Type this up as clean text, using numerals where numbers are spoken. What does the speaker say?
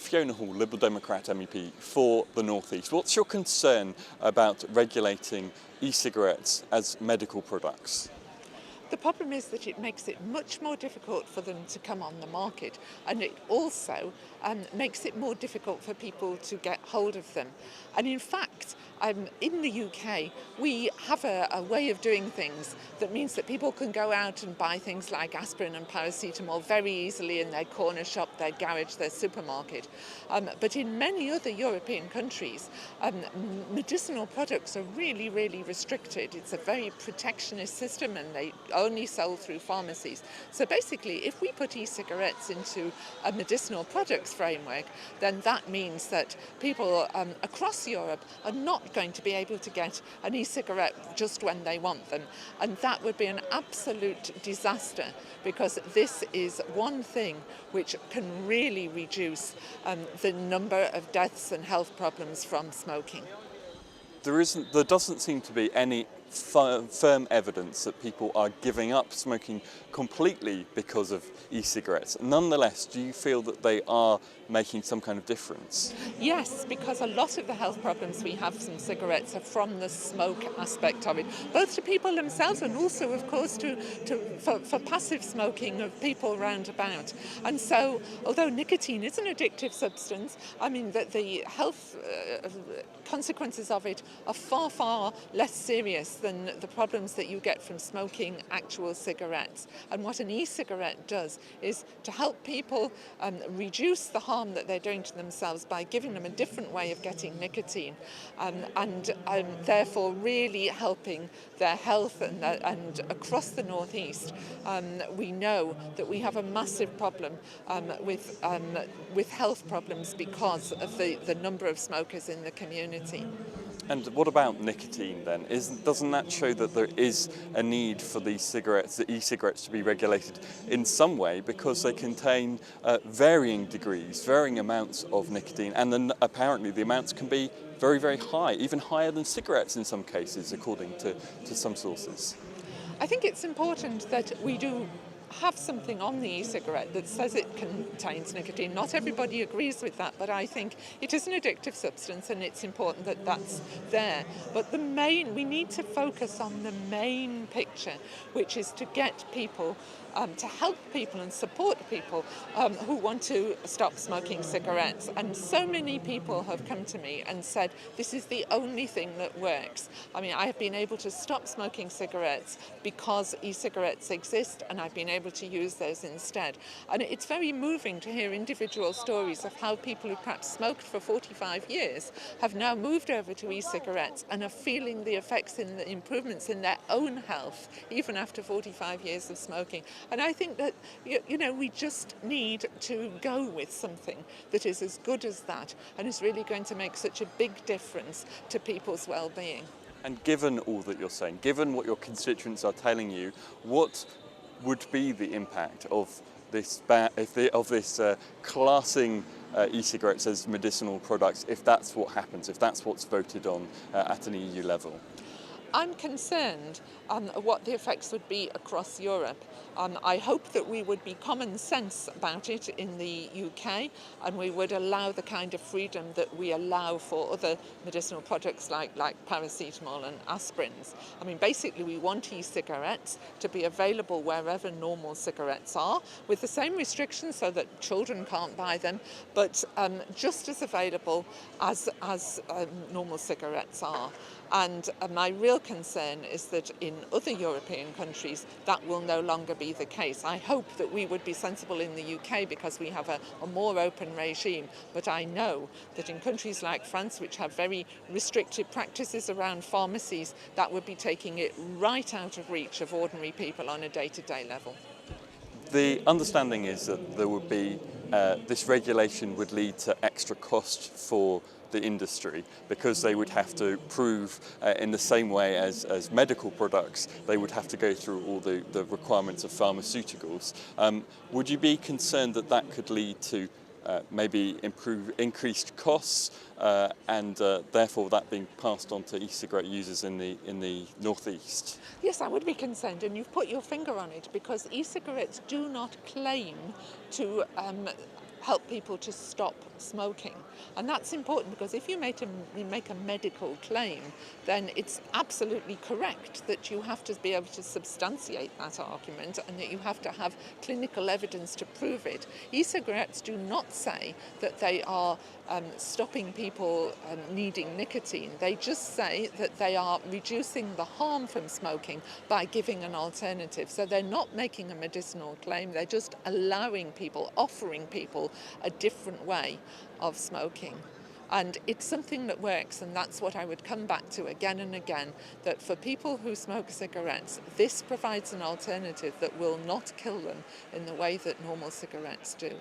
Fiona Hall, Liberal Democrat MEP for the North East. What's your concern about regulating e-cigarettes as medical products? The problem is that it makes it much more difficult for them to come on the market, and it also makes it more difficult for people to get hold of them. And in fact, in the UK, we have a way of doing things that means that people can go out and buy things like aspirin and paracetamol very easily in their corner shop, their garage, their supermarket. But in many other European countries, medicinal products are really, really restricted. It's a very protectionist system, and they only sold through pharmacies. So basically, if we put e-cigarettes into a medicinal products framework, then that means that people across Europe are not going to be able to get an e-cigarette just when they want them. And that would be an absolute disaster, because this is one thing which can really reduce the number of deaths and health problems from smoking. There doesn't seem to be any firm evidence that people are giving up smoking completely because of e-cigarettes. Nonetheless, do you feel that they are making some kind of difference? Yes, because a lot of the health problems we have from cigarettes are from the smoke aspect of it, both to people themselves and also, of course, for passive smoking of people round about. And so, although nicotine is an addictive substance, I mean that the health consequences of it are far, far less serious than the problems that you get from smoking actual cigarettes. And what an e-cigarette does is to help people reduce the harm that they're doing to themselves by giving them a different way of getting nicotine, and therefore really helping their health. And across the North East, we know that we have a massive problem with health problems because of the number of smokers in the community. And what about nicotine then? Doesn't that show that there is a need for these cigarettes, the e-cigarettes, to be regulated in some way, because they contain varying degrees, varying amounts of nicotine, and then apparently the amounts can be very, very high, even higher than cigarettes in some cases, according to some sources? I think it's important that we do have something on the e-cigarette that says it contains nicotine. Not everybody agrees with that, but I think it is an addictive substance and it's important that that's there. But we need to focus on the main picture, which is to get people, to help people and support people who want to stop smoking cigarettes. And so many people have come to me and said, this is the only thing that works. I mean, I have been able to stop smoking cigarettes because e-cigarettes exist, and I've been able to use those instead. And it's very moving to hear individual stories of how people who perhaps smoked for 45 years have now moved over to e-cigarettes and are feeling the effects in the improvements in their own health, even after 45 years of smoking. And I think that, we just need to go with something that is as good as that and is really going to make such a big difference to people's well-being. And given all that you're saying, given what your constituents are telling you, what would be the impact of this classing e-cigarettes as medicinal products, if that's what happens, if that's what's voted on at an EU level? I'm concerned what the effects would be across Europe. I hope that we would be common sense about it in the UK, and we would allow the kind of freedom that we allow for other medicinal products like paracetamol and aspirins. I mean, basically we want e-cigarettes to be available wherever normal cigarettes are, with the same restrictions so that children can't buy them, but just as available as normal cigarettes are. And my real concern is that in other European countries that will no longer be the case. I hope that we would be sensible in the UK because we have a more open regime, but I know that in countries like France, which have very restrictive practices around pharmacies, that would be taking it right out of reach of ordinary people on a day-to-day level. The understanding is that there would be, this regulation would lead to extra cost for the industry, because they would have to prove in the same way as medical products, they would have to go through all the requirements of pharmaceuticals. Would you be concerned that that could lead to maybe increased costs and therefore that being passed on to e-cigarette users in the North East? Yes, I would be concerned, and you've put your finger on it, because e-cigarettes do not claim to help people to stop smoking. And that's important because if you make a medical claim, then it's absolutely correct that you have to be able to substantiate that argument and that you have to have clinical evidence to prove it. E-cigarettes do not say that they are stopping people needing nicotine. They just say that they are reducing the harm from smoking by giving an alternative. So they're not making a medicinal claim, they're just allowing people, offering people a different way of smoking. And it's something that works, and that's what I would come back to again and again, that for people who smoke cigarettes, this provides an alternative that will not kill them in the way that normal cigarettes do.